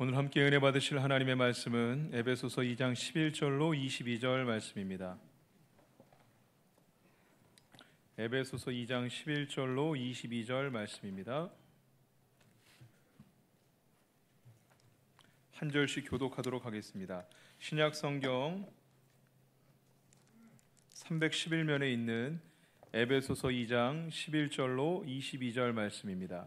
오늘 함께 은혜 받으실 하나님의 말씀은 에베소서 2장 11절로 22절 말씀입니다. 에베소서 2장 11절로 22절 말씀입니다. 한 절씩 교독하도록 하겠습니다. 신약 성경 311면에 있는 에베소서 2장 11절로 22절 말씀입니다.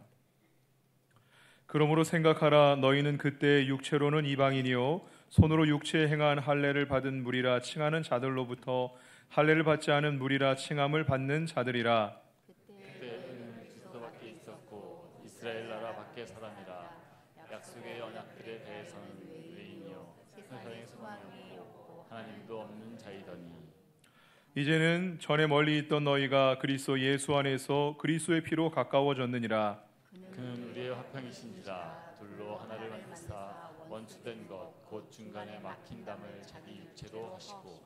그러므로 생각하라. 너희는 그때 육체로는 이방인이요 손으로 육체에 행한 할례를 받은 무리라 칭하는 자들로부터 할례를 받지 않은 무리라 칭함을 받는 자들이라. 그때는 그리스도 밖에 있었고 이스라엘 나라 밖에 사람이라. 약속의 언약들에 대해서는 외인이요 세상의 소망이 없고 하나님도 없는 자이더니 이제는 전에 멀리 있던 너희가 그리스도 예수 안에서 그리스도의 피로 가까워졌느니라. 그는 우리의 화평이신지라. 둘로 하나를 만드사 원수된 것 곧 중간에 막힌 담을 자기 육체로 하시고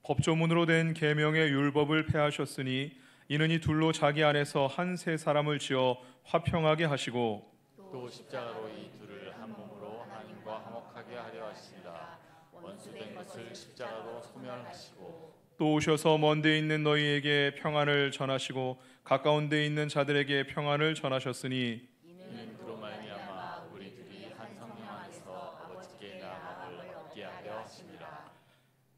법조문으로 된 계명의 율법을 폐하셨으니 이는 이 둘로 자기 안에서 한 세 사람을 지어 화평하게 하시고 또 십자가로 이 둘을 한 몸으로 하나님과 화목하게 하려 하시니라. 원수된 것을 십자가로 소멸하시고 또 오셔서 먼 데 있는 너희에게 평안을 전하시고 가까운 데 있는 자들에게 평안을 전하셨으니 이는 그로 말미암아 우리들이 한 성령 안에서 아버지께 나아감을 얻게 하려 하심이라.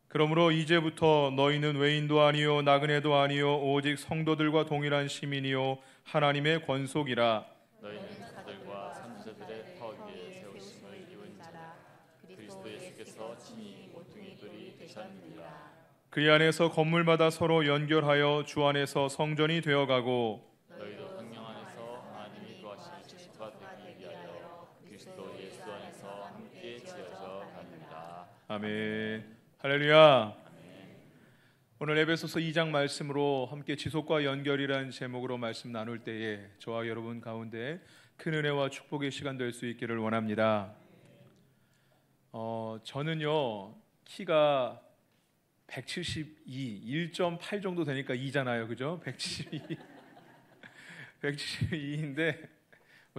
그러므로 이제부터 너희는 외인도 아니요 나그네도 아니요 오직 성도들과 동일한 시민이요 하나님의 권속이라. 너희는 자들과 선지자들의 터 위에 세우심을 입은 자라. 그리스도 예수께서 친히 모퉁이돌이 되셨느니라. 그 안에서 건물마다 서로 연결하여 주 안에서 성전이 되어가고 너희도 성령 안에서 하나님이 거하실 집수가 되기 위하여 그리스도 예수 안에서 함께 지어져 가느니라. 아멘. 할렐루야. 오늘 에베소서 2장 말씀으로 함께 지속과 연결이라는 제목으로 말씀 나눌 때에 저와 여러분 가운데 큰 은혜와 축복의 시간 될 수 있기를 원합니다. 저는요 키가 172, 1.8 정도 되니까 2잖아요, 그죠? 172인데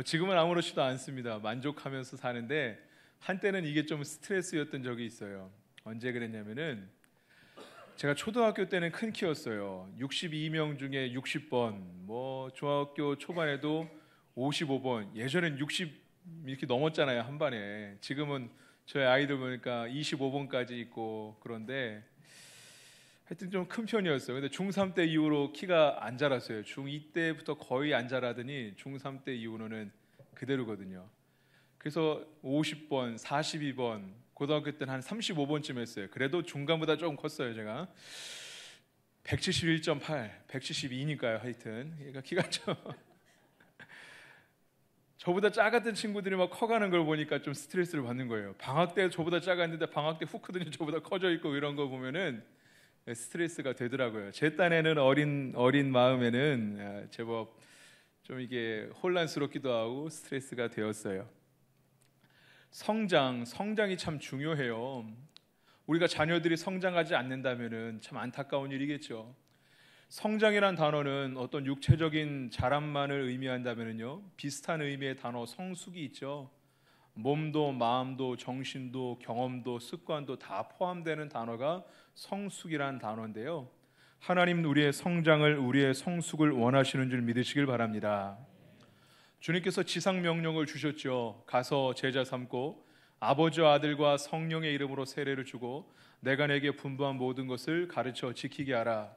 지금은 아무렇지도 않습니다. 만족하면서 사는데 한때는 이게 좀 스트레스였던 적이 있어요. 언제 그랬냐면은 제가 초등학교 때는 큰 키였어요. 62명 중에 60번, 뭐 중학교 초반에도 55번, 예전엔 60 이렇게 넘었잖아요, 한 반에. 지금은 저희 아이들 보니까 25번까지 있고 그런데 하여튼 좀 큰 편이었어요. 근데 중3 때 이후로 키가 안 자랐어요. 중2 때부터 거의 안 자라더니 중3 때 이후로는 그대로거든요. 그래서 50번, 42번, 고등학교 때는 한 35번쯤 했어요. 그래도 중간보다 조금 컸어요, 제가. 171.8, 172니까요, 하여튼. 그러니까 키가 좀 저보다 작았던 친구들이 막 커가는 걸 보니까 좀 스트레스를 받는 거예요. 방학 때 저보다 작았는데 방학 때 훅 크더니 저보다 커져 있고 이런 거 보면은 스트레스가 되더라고요. 제 딴에는 어린 마음에는 제법 좀 이게 혼란스럽기도 하고 스트레스가 되었어요. 성장이 참 중요해요. 우리가 자녀들이 성장하지 않는다면은 참 안타까운 일이겠죠. 성장이란 단어는 어떤 육체적인 자람만을 의미한다면요, 비슷한 의미의 단어 성숙이 있죠. 몸도 마음도 정신도 경험도 습관도 다 포함되는 단어가 성숙이란 단어인데요. 하나님은 우리의 성장을, 우리의 성숙을 원하시는 줄 믿으시길 바랍니다. 주님께서 지상 명령을 주셨죠. 가서 제자 삼고 아버지와 아들과 성령의 이름으로 세례를 주고 내가 내게 분부한 모든 것을 가르쳐 지키게 하라.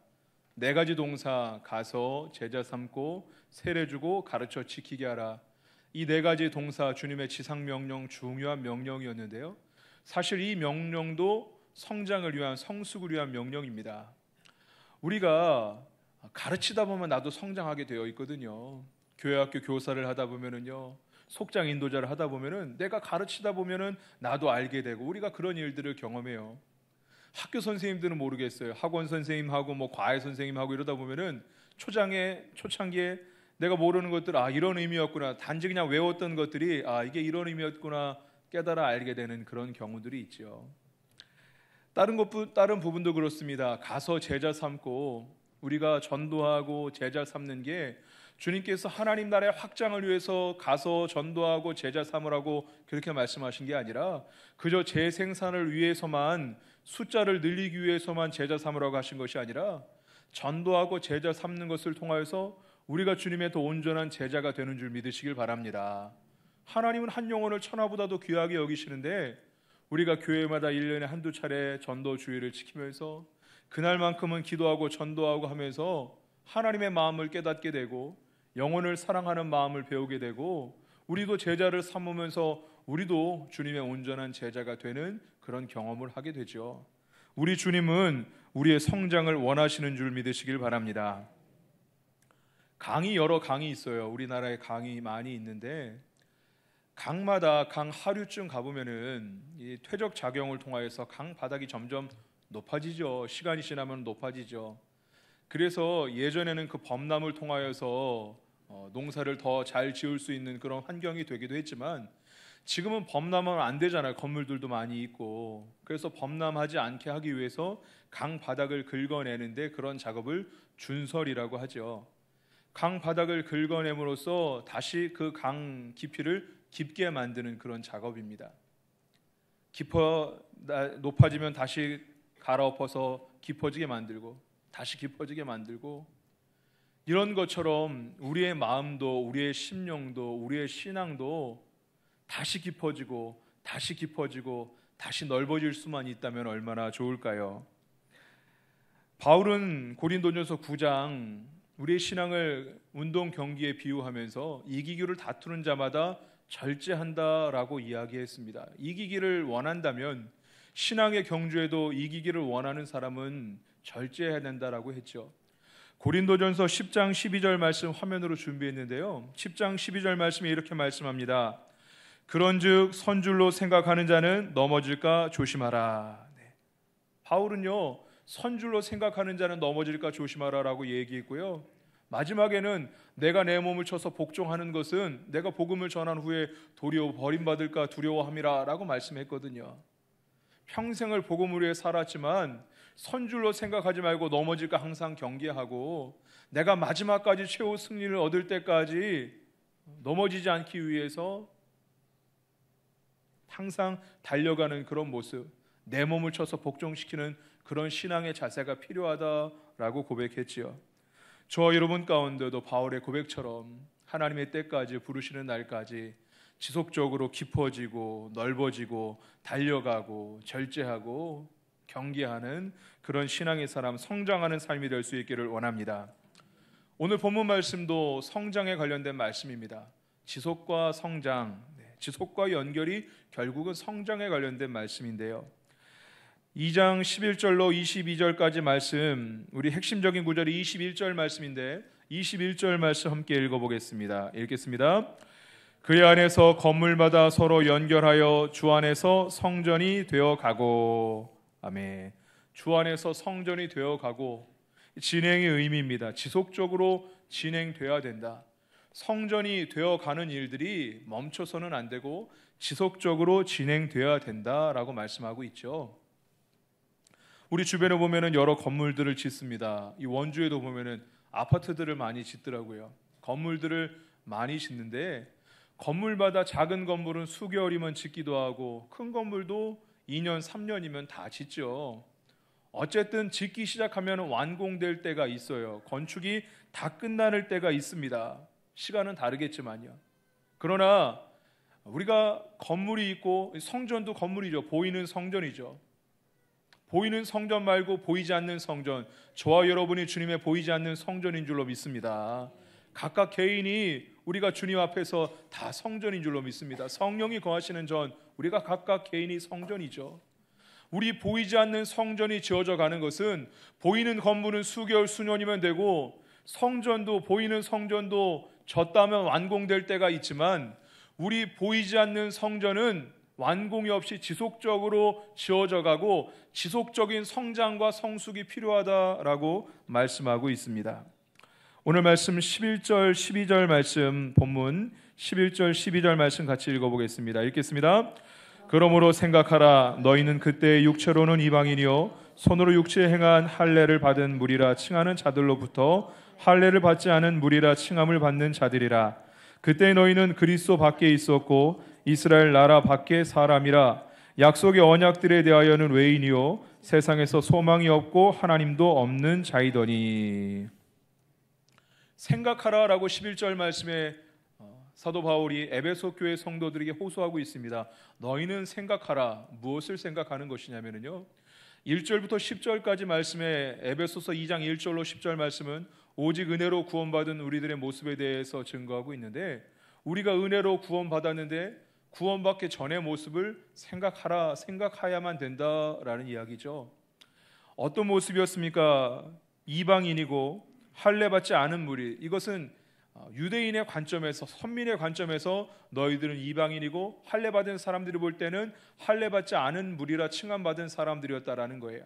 네 가지 동사, 가서 제자 삼고 세례 주고 가르쳐 지키게 하라. 이 네 가지 동사, 주님의 지상 명령, 중요한 명령이었는데요. 사실 이 명령도 성장을 위한, 성숙을 위한 명령입니다. 우리가 가르치다 보면 나도 성장하게 되어 있거든요. 교회학교 교사를 하다 보면은요, 속장 인도자를 하다 보면은 내가 가르치다 보면은 나도 알게 되고 우리가 그런 일들을 경험해요. 학교 선생님들은 모르겠어요. 학원 선생님하고 뭐 과외 선생님하고 이러다 보면은 초창기에 내가 모르는 것들, 이런 의미였구나, 단지 그냥 외웠던 것들이 이게 이런 의미였구나 깨달아 알게 되는 그런 경우들이 있죠. 다른 부분도 그렇습니다. 가서 제자 삼고 우리가 전도하고 제자 삼는 게 주님께서 하나님 나라의 확장을 위해서 가서 전도하고 제자 삼으라고 그렇게 말씀하신 게 아니라 그저 재생산을 위해서만, 숫자를 늘리기 위해서만 제자 삼으라고 하신 것이 아니라 전도하고 제자 삼는 것을 통하여서 우리가 주님의 더 온전한 제자가 되는 줄 믿으시길 바랍니다. 하나님은 한 영혼을 천하보다도 귀하게 여기시는데 우리가 교회마다 1년에 한두 차례 전도 주일을 지키면서 그날만큼은 기도하고 전도하고 하면서 하나님의 마음을 깨닫게 되고 영혼을 사랑하는 마음을 배우게 되고 우리도 제자를 삼으면서 우리도 주님의 온전한 제자가 되는 그런 경험을 하게 되죠. 우리 주님은 우리의 성장을 원하시는 줄 믿으시길 바랍니다. 여러 강이 있어요. 우리나라에 강이 많이 있는데 강마다 강 하류쯤 가보면은 이 퇴적 작용을 통하여서 강 바닥이 점점 높아지죠. 시간이 지나면 높아지죠. 그래서 예전에는 그 범람을 통하여서 농사를 더 잘 지을 수 있는 그런 환경이 되기도 했지만 지금은 범람은 안 되잖아요. 건물들도 많이 있고. 그래서 범람하지 않게 하기 위해서 강 바닥을 긁어내는데 그런 작업을 준설이라고 하죠. 강 바닥을 긁어냄으로써 다시 그 강 깊이를 깊게 만드는 그런 작업입니다. 높아지면 다시 갈아엎어서 깊어지게 만들고 다시 깊어지게 만들고, 이런 것처럼 우리의 마음도 우리의 심령도 우리의 신앙도 다시 깊어지고 다시 깊어지고 다시 넓어질 수만 있다면 얼마나 좋을까요? 바울은 고린도전서 9장 우리의 신앙을 운동 경기에 비유하면서 이기기를 다투는 자마다 절제한다라고 이야기했습니다. 이기기를 원한다면 신앙의 경주에도 이기기를 원하는 사람은 절제해야 된다라고 했죠. 고린도전서 10장 12절 말씀 화면으로 준비했는데요. 10장 12절 말씀이 이렇게 말씀합니다. 그런즉 선줄로 생각하는 자는 넘어질까 조심하라. 네. 바울은요, 선줄로 생각하는 자는 넘어질까 조심하라라고 얘기했고요. 마지막에는 내가 내 몸을 쳐서 복종하는 것은 내가 복음을 전한 후에 도리어 버림받을까 두려워함이라라고 말씀했거든요. 평생을 복음을 위해 살았지만 선줄로 생각하지 말고 넘어질까 항상 경계하고 내가 마지막까지 최후 승리를 얻을 때까지 넘어지지 않기 위해서 항상 달려가는 그런 모습, 내 몸을 쳐서 복종시키는 그런 신앙의 자세가 필요하다라고 고백했지요. 저와 여러분 가운데도 바울의 고백처럼 하나님의 때까지 부르시는 날까지 지속적으로 깊어지고 넓어지고 달려가고 절제하고 경계하는 그런 신앙의 사람, 성장하는 삶이 될 수 있기를 원합니다. 오늘 본문 말씀도 성장에 관련된 말씀입니다. 지속과 성장, 지속과 연결이 결국은 성장에 관련된 말씀인데요. 2장 11절로 22절까지 말씀, 우리 핵심적인 구절이 21절 말씀인데 21절 말씀 함께 읽어보겠습니다. 읽겠습니다. 그의 안에서 건물마다 서로 연결하여 주 안에서 성전이 되어가고. 아멘. 주 안에서 성전이 되어가고, 진행의 의미입니다. 지속적으로 진행돼야 된다. 성전이 되어가는 일들이 멈춰서는 안 되고 지속적으로 진행돼야 된다라고 말씀하고 있죠. 우리 주변에 보면은 여러 건물들을 짓습니다. 이 원주에도 보면은 아파트들을 많이 짓더라고요. 건물들을 많이 짓는데 건물마다 작은 건물은 수개월이면 짓기도 하고 큰 건물도 2년, 3년이면 다 짓죠. 어쨌든 짓기 시작하면 완공될 때가 있어요. 건축이 다 끝나는 때가 있습니다. 시간은 다르겠지만요. 그러나 우리가 건물이 있고 성전도 건물이죠. 보이는 성전이죠. 보이는 성전 말고 보이지 않는 성전, 저와 여러분이 주님의 보이지 않는 성전인 줄로 믿습니다. 각각 개인이 우리가 주님 앞에서 다 성전인 줄로 믿습니다. 성령이 거하시는 전 우리가 각각 개인이 성전이죠. 우리 보이지 않는 성전이 지어져 가는 것은 보이는 건물은 수개월 수년이면 되고 성전도 보이는 성전도 졌다면 완공될 때가 있지만 우리 보이지 않는 성전은 완공이 없이 지속적으로 지어져 가고 지속적인 성장과 성숙이 필요하다라고 말씀하고 있습니다. 오늘 말씀 11절 12절 말씀 본문 11절 12절 말씀 같이 읽어보겠습니다. 읽겠습니다. 그러므로 생각하라. 너희는 그때 육체로는 이방인이요 손으로 육체에 행한 할례를 받은 무리라 칭하는 자들로부터 할례를 받지 않은 무리라 칭함을 받는 자들이라. 그때 너희는 그리스도 밖에 있었고 이스라엘 나라 밖에 사람이라. 약속의 언약들에 대하여는 외인이요 세상에서 소망이 없고 하나님도 없는 자이더니. 생각하라라고 11절 말씀에 사도 바울이 에베소 교회 성도들에게 호소하고 있습니다. 너희는 생각하라. 무엇을 생각하는 것이냐면요, 1절부터 10절까지 말씀에 에베소서 2장 1절로 10절 말씀은 오직 은혜로 구원받은 우리들의 모습에 대해서 증거하고 있는데, 우리가 은혜로 구원받았는데 구원받기 전의 모습을 생각하라, 생각해야만 된다라는 이야기죠. 어떤 모습이었습니까? 이방인이고 할례받지 않은 무리. 이것은 유대인의 관점에서, 선민의 관점에서 너희들은 이방인이고 할례받은 사람들이 볼 때는 할례받지 않은 무리라 칭함받은 사람들이었다라는 거예요.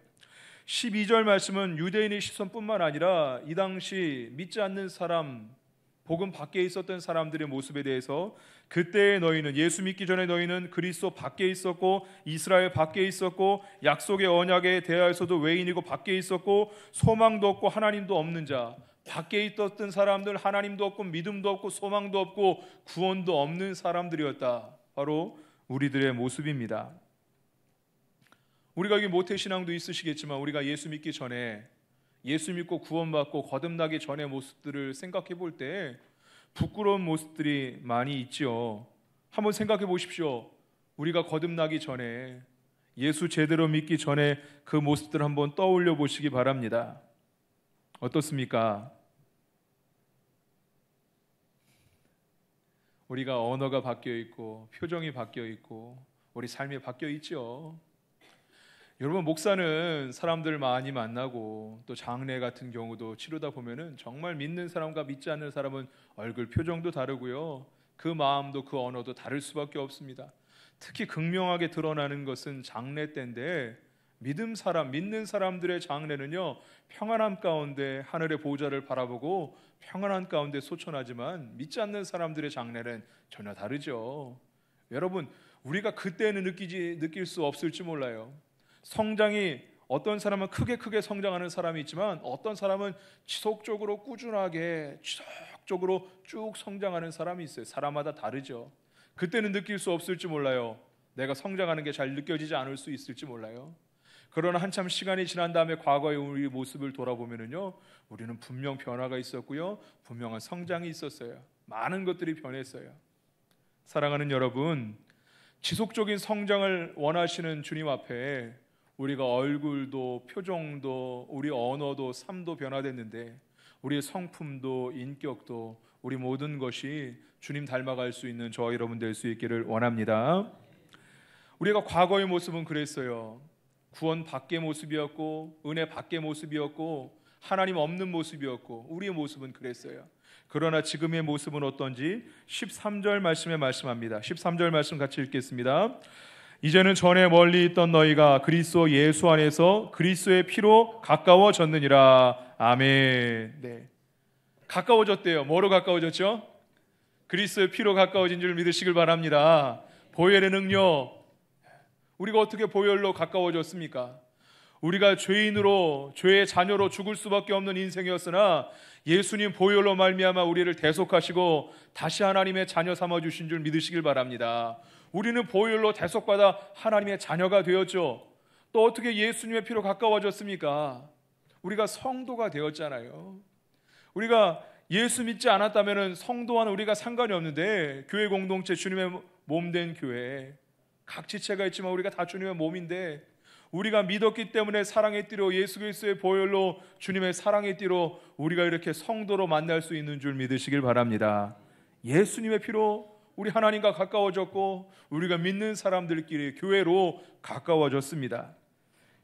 12절 말씀은 유대인의 시선뿐만 아니라 이 당시 믿지 않는 사람, 복음 밖에 있었던 사람들의 모습에 대해서 그때의 너희는, 예수 믿기 전에 너희는 그리스도 밖에 있었고 이스라엘 밖에 있었고 약속의 언약에 대하여서도 외인이고 밖에 있었고 소망도 없고 하나님도 없는 자, 밖에 있었던 사람들, 하나님도 없고 믿음도 없고 소망도 없고 구원도 없는 사람들이었다. 바로 우리들의 모습입니다. 우리가 여기 모태신앙도 있으시겠지만 우리가 예수 믿기 전에, 예수 믿고 구원받고 거듭나기 전의 모습들을 생각해 볼 때 부끄러운 모습들이 많이 있지요. 한번 생각해 보십시오. 우리가 거듭나기 전에, 예수 제대로 믿기 전에 그 모습들을 한번 떠올려 보시기 바랍니다. 어떻습니까? 우리가 언어가 바뀌어 있고 표정이 바뀌어 있고 우리 삶이 바뀌어 있죠. 여러분, 목사는 사람들 많이 만나고 또 장례 같은 경우도 치르다 보면은 정말 믿는 사람과 믿지 않는 사람은 얼굴 표정도 다르고요, 그 마음도 그 언어도 다를 수밖에 없습니다. 특히 극명하게 드러나는 것은 장례 때인데, 믿는 사람들의 장례는요, 평안함 가운데 하늘의 보좌를 바라보고 평안한 가운데 소천하지만 믿지 않는 사람들의 장례는 전혀 다르죠. 여러분, 우리가 그때는 느낄 수 없을지 몰라요. 성장이, 어떤 사람은 크게 성장하는 사람이 있지만 어떤 사람은 지속적으로 꾸준하게 지속적으로 쭉 성장하는 사람이 있어요. 사람마다 다르죠. 그때는 느낄 수 없을지 몰라요. 내가 성장하는 게 잘 느껴지지 않을 수 있을지 몰라요. 그러나 한참 시간이 지난 다음에 과거의 우리 모습을 돌아보면요, 우리는 분명 변화가 있었고요, 분명한 성장이 있었어요. 많은 것들이 변했어요. 사랑하는 여러분, 지속적인 성장을 원하시는 주님 앞에 우리가 얼굴도 표정도 우리 언어도 삶도 변화됐는데 우리의 성품도 인격도 우리 모든 것이 주님 닮아갈 수 있는 저와 여러분 될 수 있기를 원합니다. 우리가 과거의 모습은 그랬어요. 구원 밖의 모습이었고 은혜 밖의 모습이었고 하나님 없는 모습이었고 우리의 모습은 그랬어요. 그러나 지금의 모습은 어떤지 13절 말씀에 말씀합니다. 13절 말씀 같이 읽겠습니다. 이제는 전에 멀리 있던 너희가 그리스도 예수 안에서 그리스도의 피로 가까워졌느니라. 아멘. 네. 가까워졌대요. 뭐로 가까워졌죠? 그리스도의 피로 가까워진 줄 믿으시길 바랍니다. 보혈의 능력. 우리가 어떻게 보혈로 가까워졌습니까? 우리가 죄인으로, 죄의 자녀로 죽을 수밖에 없는 인생이었으나 예수님 보혈로 말미암아 우리를 대속하시고 다시 하나님의 자녀 삼아주신 줄 믿으시길 바랍니다. 우리는 보혈로 대속받아 하나님의 자녀가 되었죠. 또 어떻게 예수님의 피로 가까워졌습니까? 우리가 성도가 되었잖아요. 우리가 예수 믿지 않았다면 성도와는 우리가 상관이 없는데, 교회 공동체, 주님의 몸된 교회, 각 지체가 있지만 우리가 다 주님의 몸인데, 우리가 믿었기 때문에 사랑의 띠로, 예수 그리스도의 보혈로, 주님의 사랑의 띠로 우리가 이렇게 성도로 만날 수 있는 줄 믿으시길 바랍니다. 예수님의 피로 우리 하나님과 가까워졌고 우리가 믿는 사람들끼리 교회로 가까워졌습니다.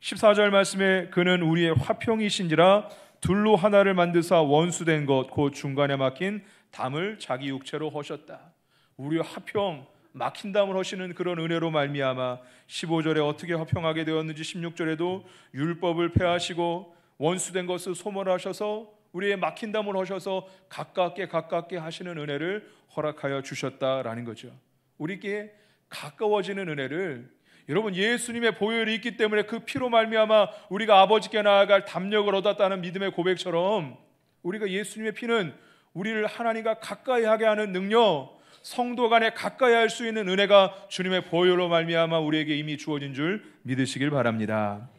14절 말씀에 그는 우리의 화평이신지라 둘로 하나를 만드사 원수된 것 곧 중간에 막힌 담을 자기 육체로 허셨다. 우리의 화평, 막힌 담을 허시는 그런 은혜로 말미암아 15절에 어떻게 화평하게 되었는지 16절에도 율법을 폐하시고 원수된 것을 소멸하셔서 우리의 막힌 담을 허셔서 가깝게 하시는 은혜를 허락하여 주셨다라는 거죠. 우리께 가까워지는 은혜를, 여러분 예수님의 보혈이 있기 때문에 그 피로 말미암아 우리가 아버지께 나아갈 담력을 얻었다는 믿음의 고백처럼 우리가 예수님의 피는 우리를 하나님과 가까이 하게 하는 능력, 성도 간에 가까이 할 수 있는 은혜가 주님의 보혈로 말미암아 우리에게 이미 주어진 줄 믿으시길 바랍니다.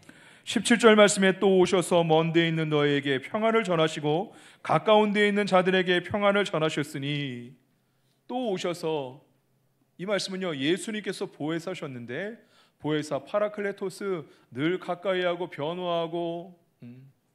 17절 말씀에 또 오셔서 먼 데 있는 너에게 평안을 전하시고 가까운 데 있는 자들에게 평안을 전하셨으니, 또 오셔서, 이 말씀은요 예수님께서 보혜사셨는데, 보혜사 파라클레토스, 늘 가까이 하고 변호하고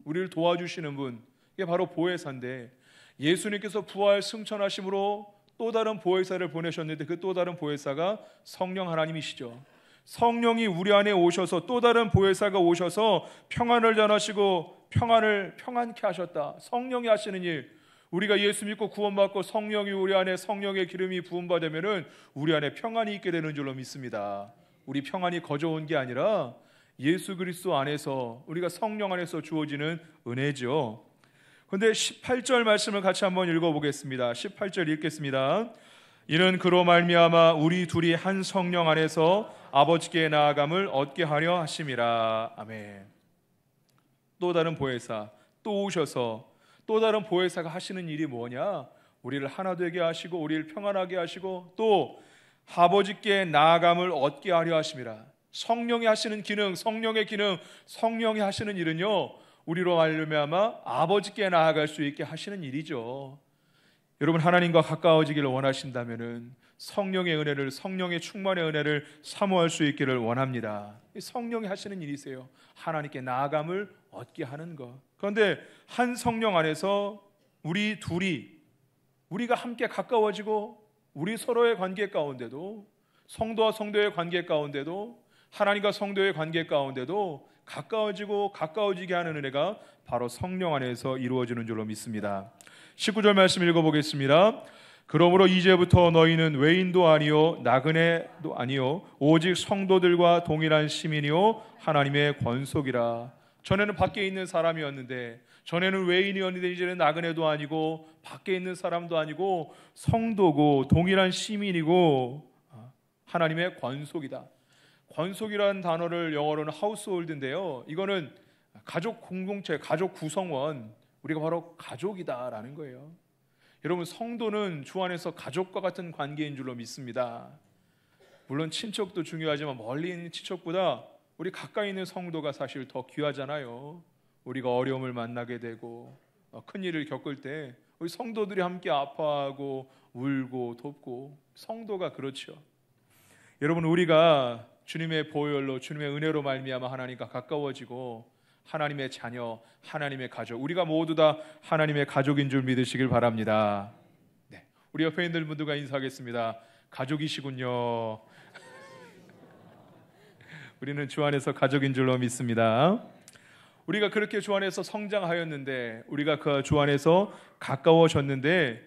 우리를 도와주시는 분, 이게 바로 보혜사인데, 예수님께서 부활 승천하심으로 또 다른 보혜사를 보내셨는데 그 또 다른 보혜사가 성령 하나님이시죠. 성령이 우리 안에 오셔서 또 다른 보혜사가 오셔서 평안을 전하시고 평안을 평안케 하셨다. 성령이 하시는 일, 우리가 예수 믿고 구원받고 성령이 우리 안에, 성령의 기름이 부음받으면은 우리 안에 평안이 있게 되는 줄로 믿습니다. 우리 평안이 거저온 게 아니라 예수 그리스도 안에서, 우리가 성령 안에서 주어지는 은혜죠. 그런데 18절 말씀을 같이 한번 읽어보겠습니다. 18절 읽겠습니다. 이는 그로 말미암아 우리 둘이 한 성령 안에서 아버지께 나아감을 얻게 하려 하심이라. 아멘. 또 다른 보혜사, 또 오셔서 또 다른 보혜사가 하시는 일이 뭐냐? 우리를 하나 되게 하시고 우리를 평안하게 하시고 또 아버지께 나아감을 얻게 하려 하심이라. 성령이 하시는 기능, 성령의 기능, 성령이 하시는 일은요 우리로 말미암아 아버지께 나아갈 수 있게 하시는 일이죠. 여러분 하나님과 가까워지기를 원하신다면은 성령의 은혜를, 성령의 충만의 은혜를 사모할 수 있기를 원합니다. 성령이 하시는 일이세요. 하나님께 나아감을 얻게 하는 것. 그런데 한 성령 안에서 우리 둘이, 우리가 함께 가까워지고 우리 서로의 관계 가운데도, 성도와 성도의 관계 가운데도, 하나님과 성도의 관계 가운데도 가까워지고 가까워지게 하는 은혜가 바로 성령 안에서 이루어지는 줄로 믿습니다. 19절 말씀 읽어보겠습니다. 그러므로 이제부터 너희는 외인도 아니요 나그네도 아니요 오직 성도들과 동일한 시민이요 하나님의 권속이라. 전에는 밖에 있는 사람이었는데, 전에는 외인이었는데 이제는 나그네도 아니고 밖에 있는 사람도 아니고 성도고 동일한 시민이고 하나님의 권속이다. 권속이라는 단어를 영어로는 하우스홀드인데요, 이거는 가족 공동체, 가족 구성원, 우리가 바로 가족이다라는 거예요. 여러분 성도는 주 안에서 가족과 같은 관계인 줄로 믿습니다. 물론 친척도 중요하지만 멀리 있는 친척보다 우리 가까이 있는 성도가 사실 더 귀하잖아요. 우리가 어려움을 만나게 되고 큰일을 겪을 때 우리 성도들이 함께 아파하고 울고 돕고, 성도가 그렇죠. 여러분 우리가 주님의 보혈로, 주님의 은혜로 말미암아 하나님과 가까워지고 하나님의 자녀, 하나님의 가족, 우리가 모두 다 하나님의 가족인 줄 믿으시길 바랍니다. 네, 우리 옆에 있는 분들과 인사하겠습니다. 가족이시군요. 우리는 주 안에서 가족인 줄로 믿습니다. 우리가 그렇게 주 안에서 성장하였는데, 우리가 그 주 안에서 가까워졌는데,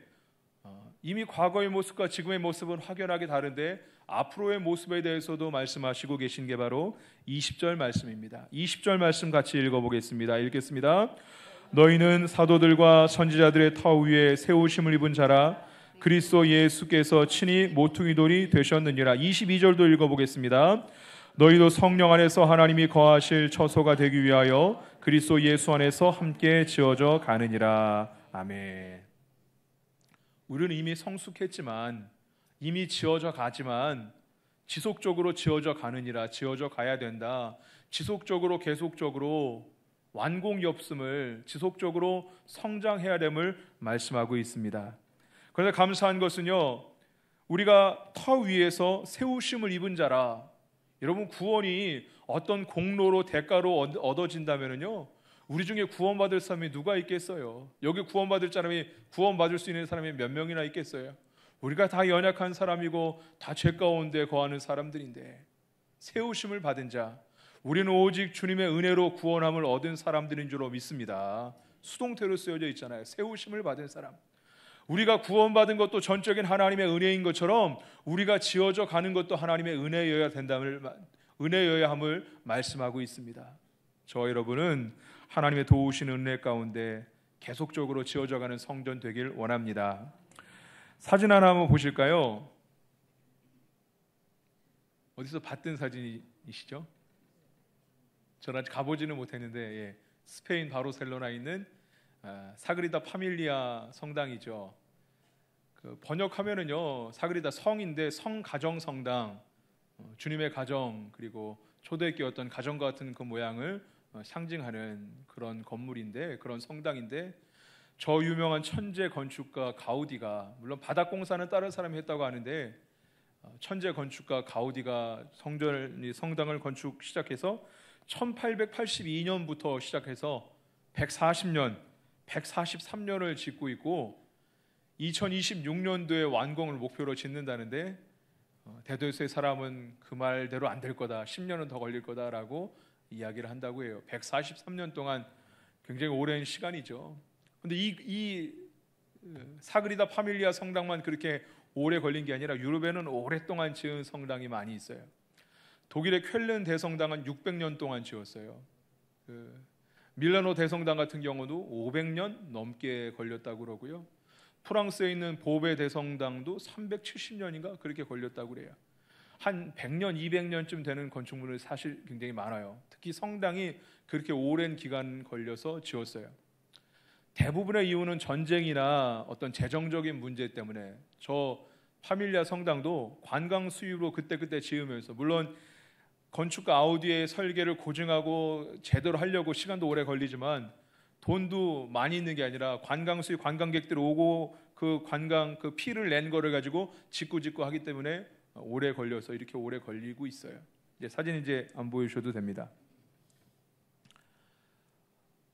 이미 과거의 모습과 지금의 모습은 확연하게 다른데 앞으로의 모습에 대해서도 말씀하시고 계신 게 바로 20절 말씀입니다. 20절 말씀 같이 읽어보겠습니다. 읽겠습니다. 너희는 사도들과 선지자들의 터 위에 세우심을 입은 자라. 그리스도 예수께서 친히 모퉁이 돌이 되셨느니라. 22절도 읽어보겠습니다. 너희도 성령 안에서 하나님이 거하실 처소가 되기 위하여 그리스도 예수 안에서 함께 지어져 가느니라. 아멘. 우리는 이미 성숙했지만, 이미 지어져 가지만 지속적으로 지어져 가느니라. 지어져 가야 된다. 지속적으로 계속적으로 완공이 없음을, 지속적으로 성장해야 됨을 말씀하고 있습니다. 그런데 감사한 것은요, 우리가 터 위에서 세우심을 입은 자라. 여러분 구원이 어떤 공로로 대가로 얻어진다면요, 우리 중에 구원받을 사람이 누가 있겠어요? 여기 구원받을 사람이, 구원받을 수 있는 사람이 몇 명이나 있겠어요? 우리가 다 연약한 사람이고 다 죄 가운데 거하는 사람들인데, 세우심을 받은 자, 우리는 오직 주님의 은혜로 구원함을 얻은 사람들인 줄로 믿습니다. 수동태로 쓰여져 있잖아요. 세우심을 받은 사람. 우리가 구원받은 것도 전적인 하나님의 은혜인 것처럼 우리가 지어져 가는 것도 하나님의 은혜여야 함을 말씀하고 있습니다. 저 여러분은 하나님의 도우시는 은혜 가운데 계속적으로 지어져 가는 성전 되길 원합니다. 사진 하나 한번 보실까요? 어디서 봤던 사진이시죠? 저는 아직 가보지는 못했는데 스페인 바르셀로나에 있는 사그리다 파밀리아 성당이죠. 그 번역하면은요, 사그리다 성인데 성가정 성당, 주님의 가정, 그리고 초대교회 어떤 가정과 같은 그 모양을 상징하는 그런 건물인데, 그런 성당인데, 저 유명한 천재 건축가 가우디가, 물론 바닥 공사는 다른 사람이 했다고 하는데, 천재 건축가 가우디가 성당을 건축 시작해서 1882년부터 시작해서 140년, 143년을 짓고 있고 2026년도에 완공을 목표로 짓는다는데, 대도서의 사람은 그 말대로 안 될 거다, 10년은 더 걸릴 거다라고 이야기를 한다고 해요. 143년 동안 굉장히 오랜 시간이죠. 근데 이 사그리다 파밀리아 성당만 그렇게 오래 걸린 게 아니라 유럽에는 오랫동안 지은 성당이 많이 있어요. 독일의 쾰른 대성당은 600년 동안 지었어요. 밀라노 대성당 같은 경우도 500년 넘게 걸렸다고 그러고요. 프랑스에 있는 보베 대성당도 370년인가 그렇게 걸렸다고 그래요. 한 100년, 200년쯤 되는 건축물이 사실 굉장히 많아요. 특히 성당이 그렇게 오랜 기간 걸려서 지었어요. 대부분의 이유는 전쟁이나 어떤 재정적인 문제 때문에. 저 파밀리아 성당도 관광 수입으로 그때그때 지으면서, 물론 건축가 아우디의 설계를 고증하고 제대로 하려고 시간도 오래 걸리지만 돈도 많이 있는 게 아니라 관광 수입, 관광객들이 오고 그 관광 그 피를 낸 거를 가지고 짓고 하기 때문에 오래 걸려서 이렇게 오래 걸리고 있어요. 사진 이제 안 보여주셔도 됩니다.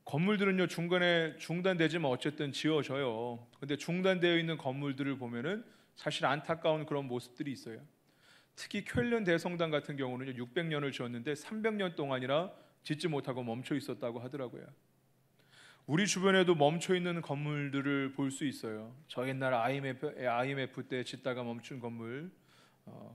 건물들은요, 중간에 중단되지만 어쨌든 지어져요. 근데 중단되어 있는 건물들을 보면은 사실 안타까운 그런 모습들이 있어요. 특히 쾰른 대성당 같은 경우는 600년을 지었는데 300년 동안이나 짓지 못하고 멈춰 있었다고 하더라고요. 우리 주변에도 멈춰 있는 건물들을 볼 수 있어요. 저 옛날 IMF 때 짓다가 멈춘 건물,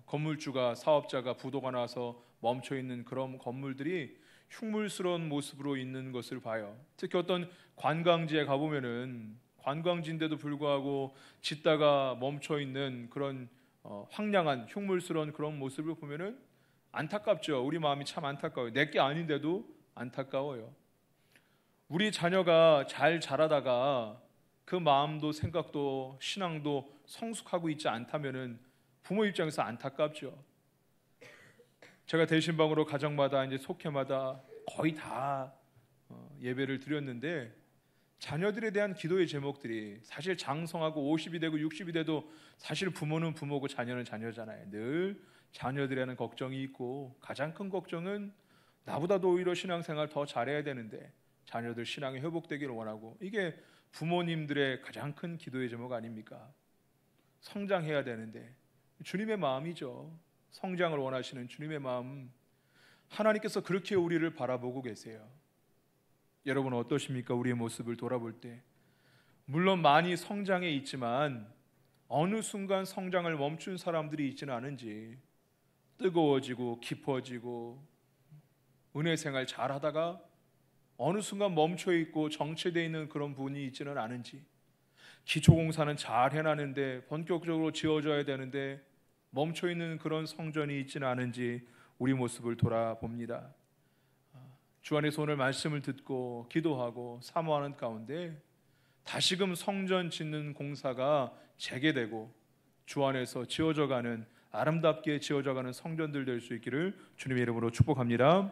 건물주가, 사업자가 부도가 나서 멈춰 있는 그런 건물들이 흉물스러운 모습으로 있는 것을 봐요. 특히 어떤 관광지에 가보면은 관광지인데도 불구하고 짓다가 멈춰 있는 그런 황량한 흉물스러운 그런 모습을 보면은 안타깝죠. 우리 마음이 참 안타까워요. 내게 아닌데도 안타까워요. 우리 자녀가 잘 자라다가 그 마음도 생각도 신앙도 성숙하고 있지 않다면은 부모 입장에서 안타깝죠. 제가 대신방으로 가정마다 이제 속회마다 거의 다 예배를 드렸는데, 자녀들에 대한 기도의 제목들이 사실 장성하고 50이 되고 60이 돼도 사실 부모는 부모고 자녀는 자녀잖아요. 늘 자녀들에 대한 걱정이 있고, 가장 큰 걱정은 나보다도 오히려 신앙생활 더 잘해야 되는데 자녀들 신앙이 회복되기를 원하고, 이게 부모님들의 가장 큰 기도의 제목 아닙니까? 성장해야 되는데 주님의 마음이죠. 성장을 원하시는 주님의 마음, 하나님께서 그렇게 우리를 바라보고 계세요. 여러분 어떠십니까? 우리의 모습을 돌아볼 때 물론 많이 성장해 있지만 어느 순간 성장을 멈춘 사람들이 있지는 않은지, 뜨거워지고 깊어지고 은혜 생활 잘하다가 어느 순간 멈춰 있고 정체되어 있는 그런 분이 있지는 않은지, 기초공사는 잘 해놨는데 본격적으로 지어져야 되는데 멈춰 있는 그런 성전이 있지는 않은지 우리 모습을 돌아봅니다. 주 안에서 오늘 말씀을 듣고 기도하고 사모하는 가운데 다시금 성전 짓는 공사가 재개되고 주 안에서 지어져가는, 아름답게 지어져가는 성전들 될 수 있기를 주님의 이름으로 축복합니다.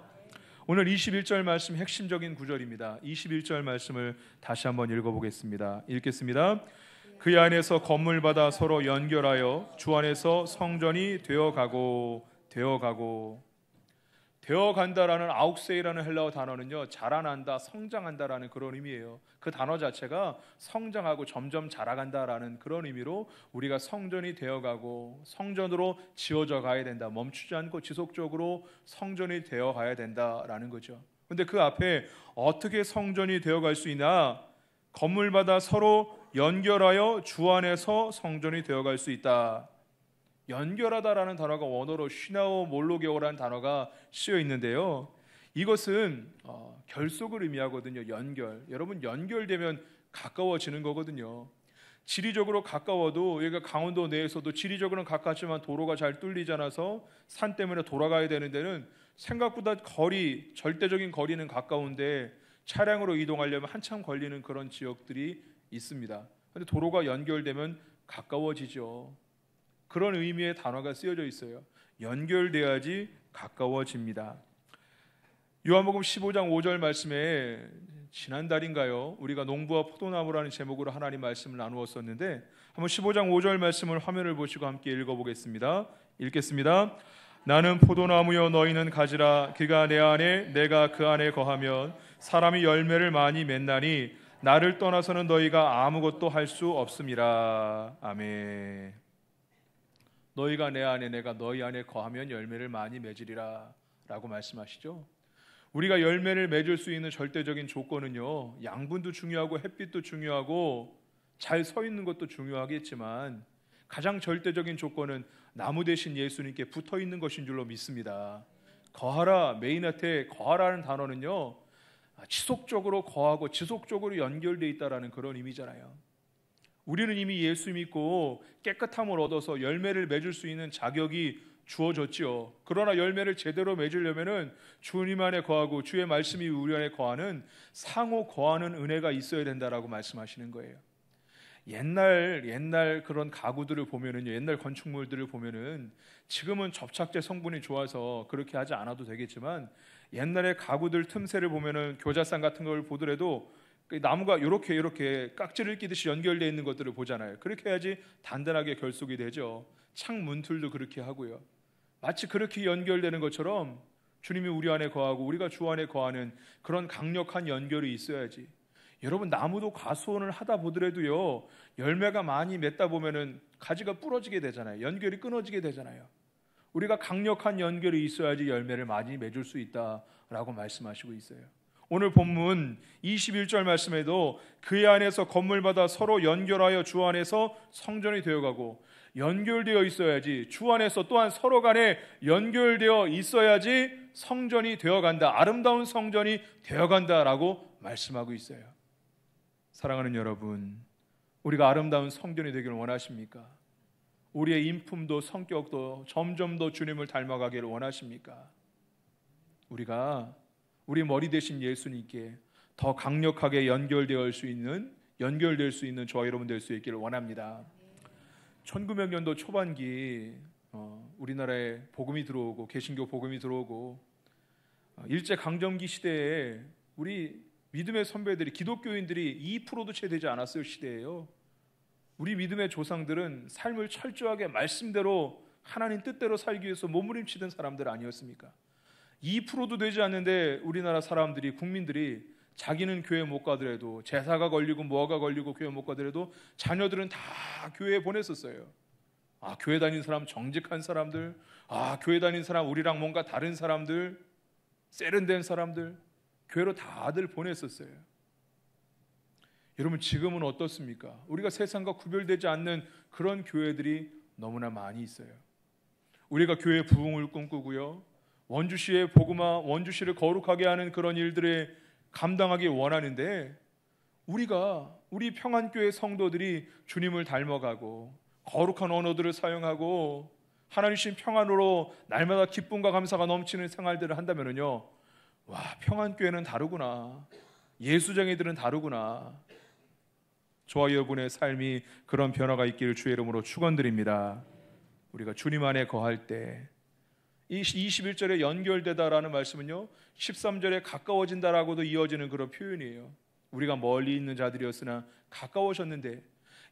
오늘 21절 말씀 핵심적인 구절입니다. 21절 말씀을 다시 한번 읽어보겠습니다. 읽겠습니다. 그 안에서 건물마다 서로 연결하여 주 안에서 성전이 되어간다라는 아욱세이라는 헬라어 단어는요, 자라난다, 성장한다라는 그런 의미예요. 그 단어 자체가 성장하고 점점 자라간다라는 그런 의미로 우리가 성전이 되어가고 성전으로 지어져 가야 된다, 멈추지 않고 지속적으로 성전이 되어가야 된다라는 거죠. 근데 그 앞에 어떻게 성전이 되어갈 수 있나? 건물마다 서로 연결하여 주 안에서 성전이 되어갈 수 있다. 연결하다라는 단어가 원어로 쉬나오 몰로게오라는 단어가 쓰여 있는데요, 이것은 결속을 의미하거든요. 연결. 여러분 연결되면 가까워지는 거거든요. 지리적으로 가까워도 여기가 강원도 내에서도 지리적으로는 가깝지만 도로가 잘 뚫리지 않아서 산 때문에 돌아가야 되는 데는 생각보다 절대적인 거리는 가까운데 차량으로 이동하려면 한참 걸리는 그런 지역들이 있습니다. 그런데 도로가 연결되면 가까워지죠. 그런 의미의 단어가 쓰여져 있어요. 연결돼야지 가까워집니다. 요한복음 15장 5절 말씀에 지난달인가요? 우리가 농부와 포도나무라는 제목으로 하나님 말씀을 나누었었는데 한번 15장 5절 말씀을 화면을 보시고 함께 읽어보겠습니다. 읽겠습니다. 나는 포도나무여 너희는 가지라. 그가 내 안에 내가 그 안에 거하면 사람이 열매를 많이 맺나니 나를 떠나서는 너희가 아무것도 할 수 없음이라. 아멘. 너희가 내 안에 내가 너희 안에 거하면 열매를 많이 맺으리라 라고 말씀하시죠. 우리가 열매를 맺을 수 있는 절대적인 조건은요, 양분도 중요하고 햇빛도 중요하고 잘 서 있는 것도 중요하겠지만 가장 절대적인 조건은 나무 대신 예수님께 붙어 있는 것인 줄로 믿습니다. 거하라, 메인한테 거하라는 단어는요, 지속적으로 거하고 지속적으로 연결되어 있다라는 그런 의미잖아요. 우리는 이미 예수 믿고 깨끗함을 얻어서 열매를 맺을 수 있는 자격이 주어졌지요. 그러나 열매를 제대로 맺으려면은 주님 안에 거하고 주의 말씀이 우리 안에 거하는 상호 거하는 은혜가 있어야 된다라고 말씀하시는 거예요. 옛날 그런 가구들을 보면은요, 옛날 건축물들을 보면은 지금은 접착제 성분이 좋아서 그렇게 하지 않아도 되겠지만 옛날에 가구들 틈새를 보면은 교자상 같은 걸 보더라도 나무가 이렇게 깍지를 끼듯이 연결되어 있는 것들을 보잖아요. 그렇게 해야지 단단하게 결속이 되죠. 창 문틀도 그렇게 하고요. 마치 그렇게 연결되는 것처럼 주님이 우리 안에 거하고 우리가 주 안에 거하는 그런 강력한 연결이 있어야지. 여러분, 나무도 과수원을 하다 보더라도요, 열매가 많이 맺다 보면은 가지가 부러지게 되잖아요. 연결이 끊어지게 되잖아요. 우리가 강력한 연결이 있어야지 열매를 많이 맺을 수 있다라고 말씀하시고 있어요. 오늘 본문 21절 말씀에도 그의 안에서 건물마다 서로 연결하여 주 안에서 성전이 되어가고, 연결되어 있어야지, 주 안에서 또한 서로 간에 연결되어 있어야지 성전이 되어간다, 아름다운 성전이 되어간다라고 말씀하고 있어요. 사랑하는 여러분, 우리가 아름다운 성전이 되기를 원하십니까? 우리의 인품도 성격도 점점 더 주님을 닮아가기를 원하십니까? 우리가 우리 머리 대신 예수님께 더 강력하게 연결될 수 있는 저와 여러분 될 수 있기를 원합니다. 1900년도 초반기 우리나라에 복음이 들어오고 개신교 복음이 들어오고 일제 강점기 시대에 우리 믿음의 선배들이, 기독교인들이 2%도 채 되지 않았을 시대예요. 우리 믿음의 조상들은 삶을 철저하게 말씀대로 하나님 뜻대로 살기 위해서 몸부림치던 사람들 아니었습니까? 2%도 되지 않는데 우리나라 사람들이, 국민들이 자기는 교회 못 가더라도, 제사가 걸리고 뭐가 걸리고 교회 못 가더라도 자녀들은 다 교회에 보냈었어요. 교회 다니는 사람 정직한 사람들, 교회 다니는 사람 우리랑 뭔가 다른 사람들, 세련된 사람들, 교회로 다들 보냈었어요. 여러분, 지금은 어떻습니까? 우리가 세상과 구별되지 않는 그런 교회들이 너무나 많이 있어요. 우리가 교회 부흥을 꿈꾸고요, 원주시의 복음화, 원주시를 거룩하게 하는 그런 일들에 감당하기 원하는데, 우리 평안교회 성도들이 주님을 닮아가고 거룩한 언어들을 사용하고 하나님 주신 평안으로 날마다 기쁨과 감사가 넘치는 생활들을 한다면요, 평안교회는 다르구나, 예수쟁이들은 다르구나. 저와 여러분의 삶이 그런 변화가 있기를 주의 이름으로 축원드립니다. 우리가 주님 안에 거할 때, 이 21절에 연결되다라는 말씀은요, 13절에 가까워진다라고도 이어지는 그런 표현이에요. 우리가 멀리 있는 자들이었으나 가까워졌는데,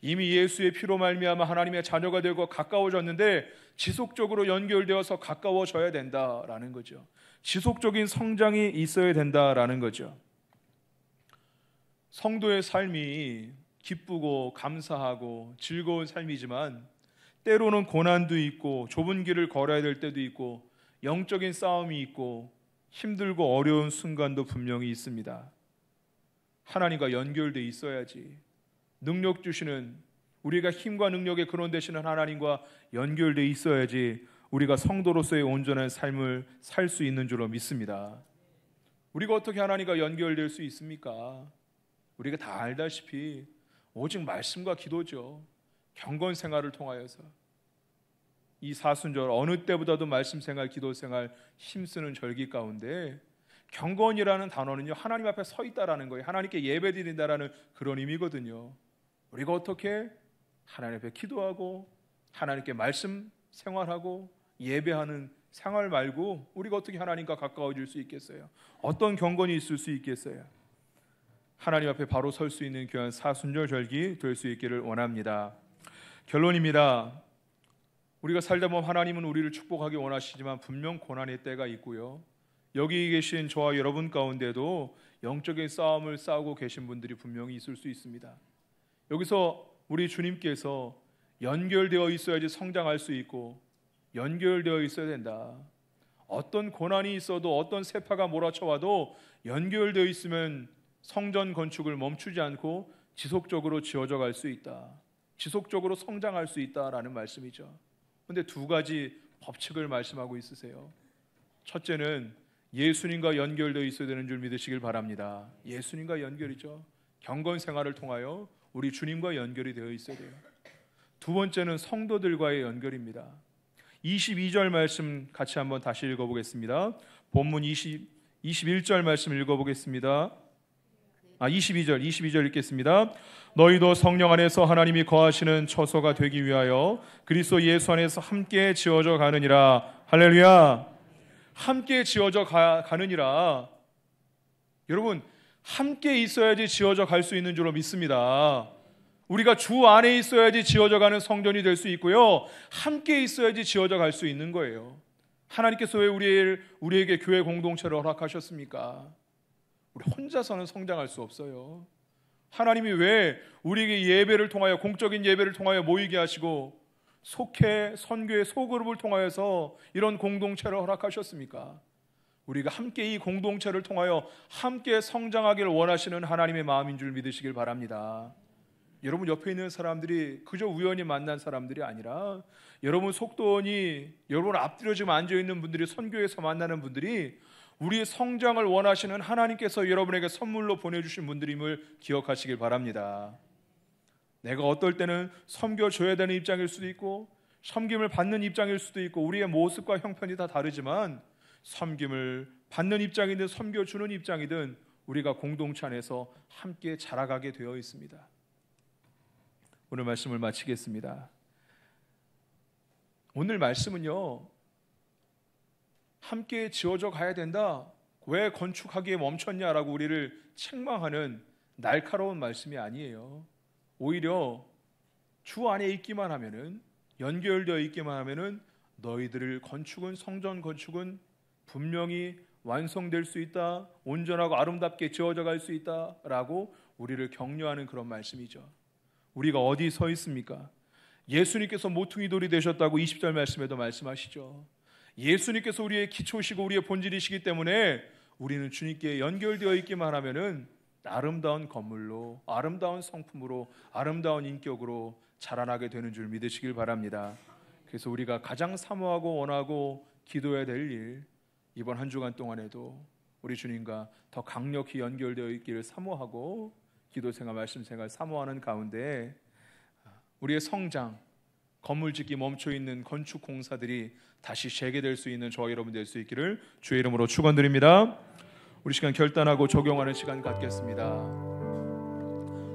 이미 예수의 피로 말미암아 하나님의 자녀가 되고 가까워졌는데 지속적으로 연결되어서 가까워져야 된다라는 거죠. 지속적인 성장이 있어야 된다라는 거죠. 성도의 삶이 기쁘고 감사하고 즐거운 삶이지만 때로는 고난도 있고 좁은 길을 걸어야 될 때도 있고 영적인 싸움이 있고 힘들고 어려운 순간도 분명히 있습니다. 하나님과 연결돼 있어야지, 능력 주시는, 우리가 힘과 능력의 근원 되시는 하나님과 연결돼 있어야지 우리가 성도로서의 온전한 삶을 살 수 있는 줄로 믿습니다. 우리가 어떻게 하나님과 연결될 수 있습니까? 우리가 다 알다시피 오직 말씀과 기도죠. 경건 생활을 통하여서 이 사순절 어느 때보다도 말씀 생활, 기도 생활 힘쓰는 절기 가운데 경건이라는 단어는요, 하나님 앞에 서 있다라는 거예요. 하나님께 예배드린다라는 그런 의미거든요. 우리가 어떻게 하나님 앞에 기도하고 하나님께 말씀 생활하고 예배하는 생활 말고 우리가 어떻게 하나님과 가까워질 수 있겠어요? 어떤 경건이 있을 수 있겠어요? 하나님 앞에 바로 설 수 있는 귀한 사순절 절기 될 수 있기를 원합니다. 결론입니다. 우리가 살다 보면 하나님은 우리를 축복하기 원하시지만 분명 고난의 때가 있고요, 여기 계신 저와 여러분 가운데도 영적인 싸움을 싸우고 계신 분들이 분명히 있을 수 있습니다. 여기서 우리 주님께서 연결되어 있어야지 성장할 수 있고 연결되어 있어야 된다. 어떤 고난이 있어도 어떤 세파가 몰아쳐와도 연결되어 있으면 성전 건축을 멈추지 않고 지속적으로 지어져 갈 수 있다. 지속적으로 성장할 수 있다라는 말씀이죠. 그런데 두 가지 법칙을 말씀하고 있으세요. 첫째는 예수님과 연결되어 있어야 되는 줄 믿으시길 바랍니다. 예수님과 연결이죠. 경건 생활을 통하여 우리 주님과 연결이 되어 있어야 돼요. 두 번째는 성도들과의 연결입니다. 22절 말씀 같이 한번 다시 읽어보겠습니다. 본문 21절 말씀 읽어보겠습니다. 22절 읽겠습니다. 너희도 성령 안에서 하나님이 거하시는 처소가 되기 위하여 그리스도 예수 안에서 함께 지어져 가느니라. 할렐루야. 함께 지어져 가느니라. 여러분, 함께 있어야지 지어져 갈 수 있는 줄로 믿습니다. 우리가 주 안에 있어야지 지어져 가는 성전이 될 수 있고요, 함께 있어야지 지어져 갈 수 있는 거예요. 하나님께서 왜 우리에게 교회 공동체를 허락하셨습니까? 우리 혼자서는 성장할 수 없어요. 하나님이 왜 우리에게 예배를 통하여, 공적인 예배를 통하여 모이게 하시고 속회, 선교의 소그룹을 통하여서 이런 공동체를 허락하셨습니까? 우리가 함께 이 공동체를 통하여 함께 성장하기를 원하시는 하나님의 마음인 줄 믿으시길 바랍니다. 여러분 옆에 있는 사람들이 그저 우연히 만난 사람들이 아니라 여러분 속도원이, 여러분 앞뒤로 지금 앉아있는 분들이, 선교에서 만나는 분들이 우리의 성장을 원하시는 하나님께서 여러분에게 선물로 보내주신 분들임을 기억하시길 바랍니다. 내가 어떨 때는 섬겨줘야 되는 입장일 수도 있고 섬김을 받는 입장일 수도 있고 우리의 모습과 형편이 다 다르지만 섬김을 받는 입장이든 섬겨주는 입장이든 우리가 공동체 안에서 함께 자라가게 되어 있습니다. 오늘 말씀을 마치겠습니다. 오늘 말씀은요, 함께 지어져 가야 된다, 왜 건축하기에 멈췄냐라고 우리를 책망하는 날카로운 말씀이 아니에요. 오히려 주 안에 있기만 하면은, 연결되어 있기만 하면은 너희들을 건축은, 성전 건축은 분명히 완성될 수 있다, 온전하고 아름답게 지어져 갈 수 있다라고 우리를 격려하는 그런 말씀이죠. 우리가 어디 서 있습니까? 예수님께서 모퉁이 돌이 되셨다고 20절 말씀에도 말씀하시죠. 예수님께서 우리의 기초시고 우리의 본질이시기 때문에 우리는 주님께 연결되어 있기만 하면은 아름다운 건물로, 아름다운 성품으로, 아름다운 인격으로 자라나게 되는 줄 믿으시길 바랍니다. 그래서 우리가 가장 사모하고 원하고 기도해야 될 일, 이번 한 주간 동안에도 우리 주님과 더 강력히 연결되어 있기를 사모하고 기도생활, 말씀생활 사모하는 가운데 우리의 성장, 건물 짓기 멈춰있는 건축 공사들이 다시 재개될 수 있는 저와 여러분 될 수 있기를 주의 이름으로 축원드립니다. 우리 시간 결단하고 적용하는 시간 갖겠습니다.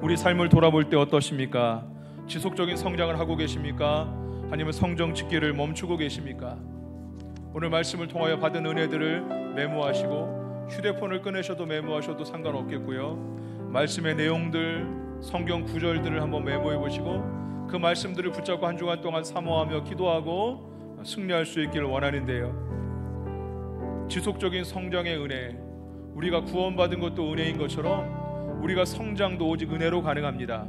우리 삶을 돌아볼 때 어떠십니까? 지속적인 성장을 하고 계십니까? 아니면 성정 짓기를 멈추고 계십니까? 오늘 말씀을 통하여 받은 은혜들을 메모하시고 휴대폰을 꺼내셔도 메모하셔도 상관없겠고요, 말씀의 내용들, 성경 구절들을 한번 메모해 보시고 그 말씀들을 붙잡고 한 주간 동안 사모하며 기도하고 승리할 수 있기를 원하는데요, 지속적인 성장의 은혜, 우리가 구원받은 것도 은혜인 것처럼 우리가 성장도 오직 은혜로 가능합니다.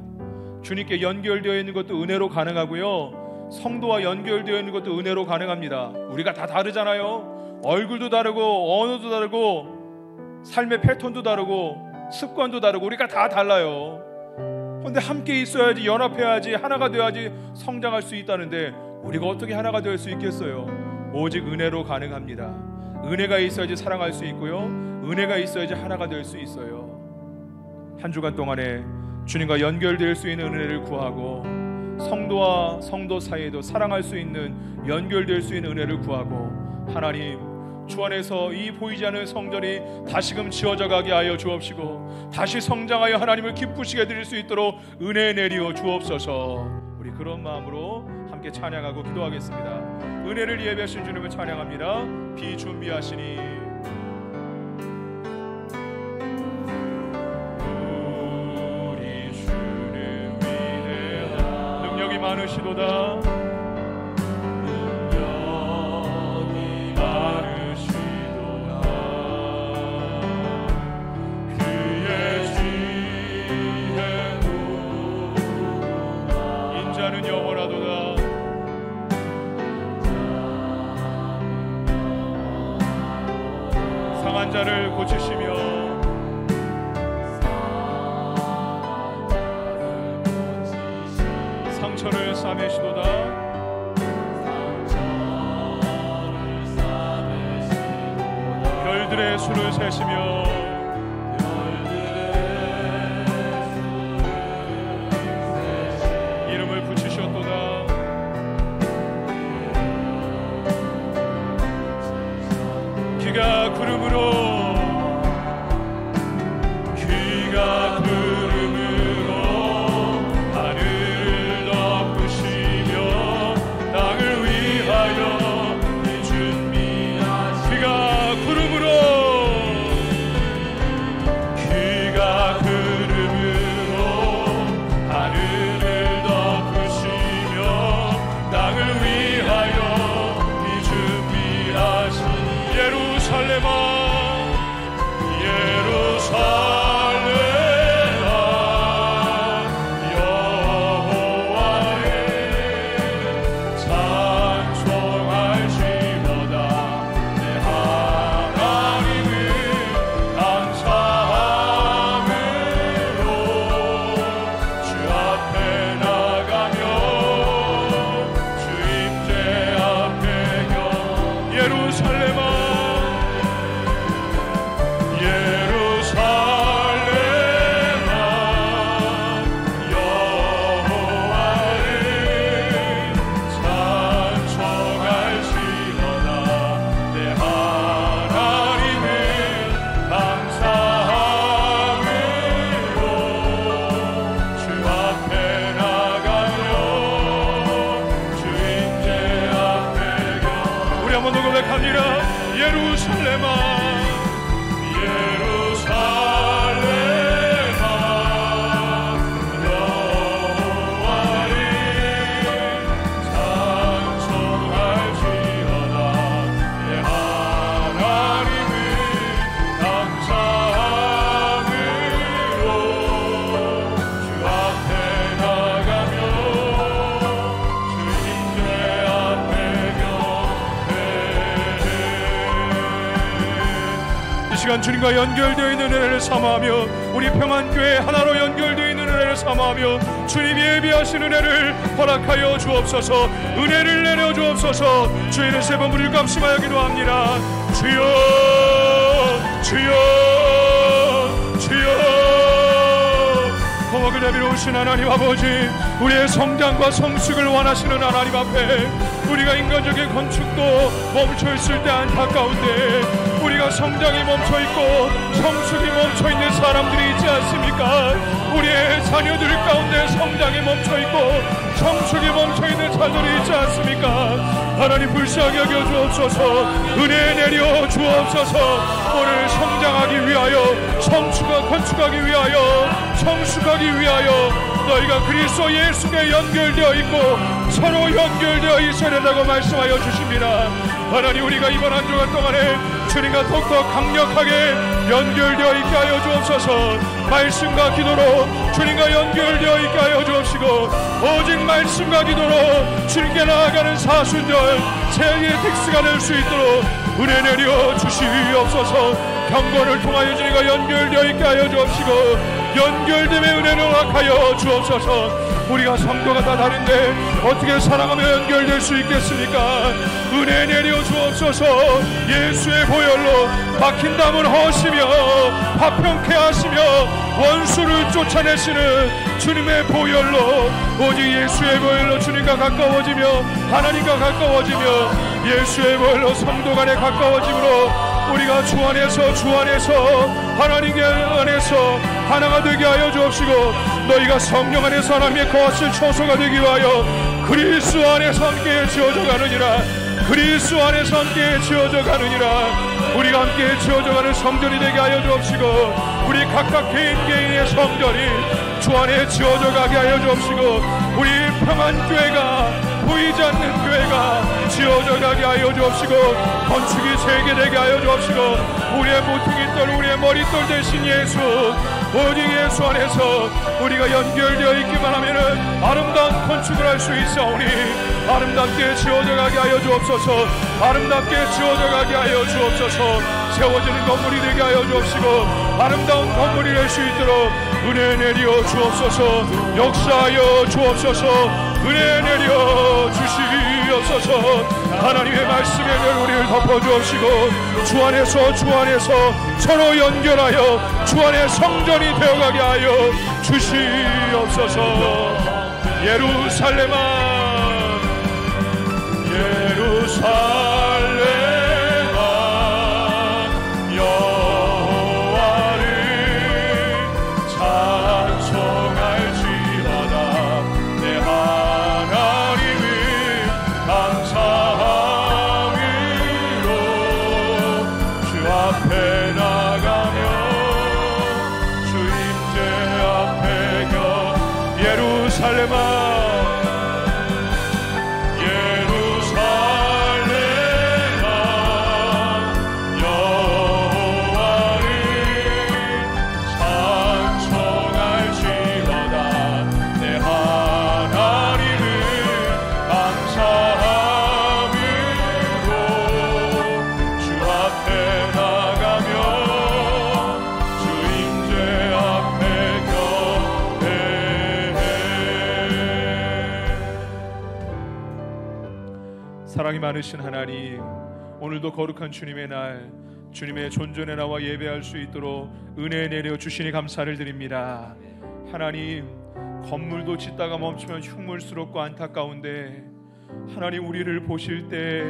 주님께 연결되어 있는 것도 은혜로 가능하고요, 성도와 연결되어 있는 것도 은혜로 가능합니다. 우리가 다 다르잖아요. 얼굴도 다르고 언어도 다르고 삶의 패턴도 다르고 습관도 다르고 우리가 다 달라요. 그런데 함께 있어야지, 연합해야지, 하나가 되어야지 성장할 수 있다는데 우리가 어떻게 하나가 될 수 있겠어요? 오직 은혜로 가능합니다. 은혜가 있어야지 사랑할 수 있고요, 은혜가 있어야지 하나가 될 수 있어요. 한 주간 동안에 주님과 연결될 수 있는 은혜를 구하고, 성도와 성도 사이에도 사랑할 수 있는, 연결될 수 있는 은혜를 구하고, 하나님 주 안에서 이 보이지 않는 성전이 다시금 지어져 가게 하여 주옵시고, 다시 성장하여 하나님을 기쁘시게 드릴 수 있도록 은혜 내리어 주옵소서. 우리 그런 마음으로 함께 찬양하고 기도하겠습니다. 은혜를 예배하신 주님을 찬양합니다. 비준비하시니 우리 주는 위대하다. 능력이 많으시도다. 능력이 많으시도다. 그의 지혜도 인자는 영원하도다. 상한 자를 고치시며 상처를 싸매시도다. 별들의 수를 세시며 이름을 붙이셨도다. 귀가 구름으로 하늘을 덮으시며 땅을 위하여 이 준비하신 귀가 구름으로 하늘을 덮으시며 땅을 위하여 이 준비하신 예루살렘아 시간 주님과 연결되어 있는 은혜를 삼아하며 우리 평안교회 하나로 연결되어 있는 은혜를 삼아하며 주님 예비하신 은혜를 허락하여 주옵소서. 은혜를 내려 주옵소서. 주의는 세 번 부를 감심하여 기도합니다. 주여 주여 주여. 고마고 자비로우신 하나님 아버지, 우리의 성장과 성숙을 원하시는 하나님 앞에 우리가 인간적인 건축도 멈춰있을 때 안타까운데 우리가 성장이 멈춰있고 성숙이 멈춰있는 사람들이 있지 않습니까? 우리의 자녀들 가운데 성장이 멈춰있고 성숙이 멈춰있는 자들이 있지 않습니까? 하나님 불쌍히 여겨 주옵소서. 은혜 내려 주옵소서. 오늘 성장하기 위하여, 성숙과 건축하기 위하여, 성숙하기 위하여 너희가 그리스도 예수께 연결되어 있고 서로 연결되어 있어야 된다고 말씀하여 주십니다. 하나님, 우리가 이번 한 주간 동안에 주님과 더욱더 강력하게 연결되어 있게 하여 주옵소서. 말씀과 기도로 주님과 연결되어 있게 하여 주옵시고, 오직 말씀과 기도로 주님께 나아가는 사순절 새해의 텍스가 될 수 있도록 은혜 내려 주시옵소서. 경건을 통하여 주님과 연결되어 있게 하여 주옵시고, 연결됨의 은혜를 허락하여 주옵소서. 우리가 성도가 다 다른데 어떻게 사랑하며 연결될 수 있겠습니까? 은혜 내려 주옵소서. 예수의 보혈로 막힌 담을 허시며 화평케 하시며 원수를 쫓아내시는 주님의 보혈로, 오직 예수의 보혈로 주님과 가까워지며 하나님과 가까워지며 예수의 보혈로 성도 간에 가까워짐으로 우리가 주 안에서 하나님의 안에서 하나가 되게 하여 주옵시고, 너희가 성령 안에서 하나님의 거하실 처소가 되기 위하여 그리스도 안에서 함께 지어져 가느니라. 그리스도 안에서 함께 지어져 가느니라. 우리가 함께 지어져 가는 성전이 되게 하여 주옵시고, 우리 각각 개인의 성전이 주 안에 지어져 가게 하여 주옵시고, 우리 평안교회가, 보이지 않는 교회가 지어져 가게 하여 주옵시고, 건축이 재개되게 하여 주옵시고, 우리의 모퉁이 돌, 우리의 머릿돌 대신 예수, 오직 예수 안에서 우리가 연결되어 있기만 하면은 아름다운 건축을 할 수 있사오니 아름답게 지어져 가게 하여 주옵소서. 아름답게 지어져 가게 하여 주옵소서. 세워지는 건물이 되게 하여 주옵시고, 아름다운 건물이 될 수 있도록 은혜 내려 주옵소서. 역사하여 주옵소서. 은혜 내려 주시옵소서. 하나님의 말씀에 우리를 덮어주옵시고, 주 안에서 서로 연결하여 주 안의 성전이 되어가게 하여 주시옵소서. 예루살렘아, 예루살렘아, 여호와를 찬송할지어다. 내 하나님을 감사함으로 주 앞에 나가며 주 임재 앞에 겨. 예루살렘아, 사랑이 많으신 하나님, 오늘도 거룩한 주님의 날, 주님의 존전에 나와 예배할 수 있도록 은혜 내려 주시니 감사를 드립니다. 하나님, 건물도 짓다가 멈추면 흉물스럽고 안타까운데, 하나님 우리를 보실 때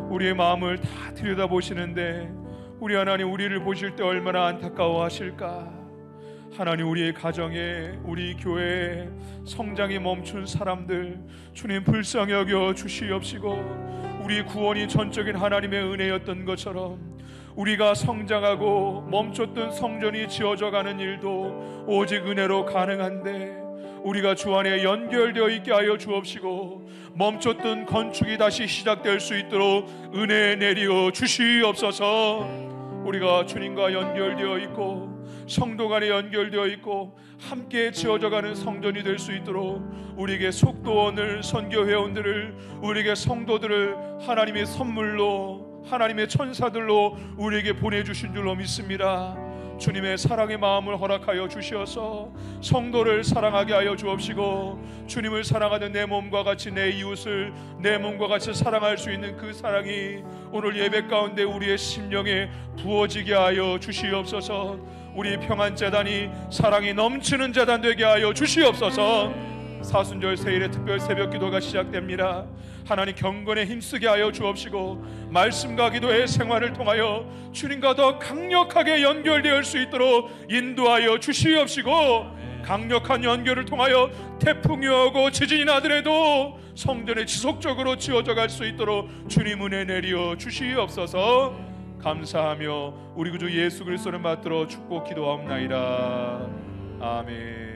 우리의 마음을 다 들여다보시는데, 우리 하나님 우리를 보실 때 얼마나 안타까워하실까. 하나님, 우리의 가정에, 우리 교회에 성장이 멈춘 사람들 주님 불쌍히 여겨 주시옵시고, 우리 구원이 전적인 하나님의 은혜였던 것처럼 우리가 성장하고 멈췄던 성전이 지어져 가는 일도 오직 은혜로 가능한데, 우리가 주 안에 연결되어 있게 하여 주옵시고, 멈췄던 건축이 다시 시작될 수 있도록 은혜 내려 주시옵소서. 우리가 주님과 연결되어 있고 성도 간에 연결되어 있고 함께 지어져가는 성전이 될 수 있도록 우리에게 속도원을, 선교회원들을, 우리에게 성도들을 하나님의 선물로, 하나님의 천사들로 우리에게 보내주신 줄로 믿습니다. 주님의 사랑의 마음을 허락하여 주시어서 성도를 사랑하게 하여 주옵시고, 주님을 사랑하는 내 몸과 같이 내 이웃을 내 몸과 같이 사랑할 수 있는 그 사랑이 오늘 예배 가운데 우리의 심령에 부어지게 하여 주시옵소서. 우리 평안재단이 사랑이 넘치는 재단 되게 하여 주시옵소서. 사순절 세일의 특별 새벽 기도가 시작됩니다. 하나님 경건에 힘쓰게 하여 주옵시고, 말씀과 기도의 생활을 통하여 주님과 더 강력하게 연결될 수 있도록 인도하여 주시옵시고, 강력한 연결을 통하여 태풍이 오고 지진이 나더라도 성전에 지속적으로 지어져 갈 수 있도록 주님 은혜 내려 주시옵소서. 감사하며 우리 구주 예수 그리스도를 받들어 축복 기도하옵나이다. 아멘.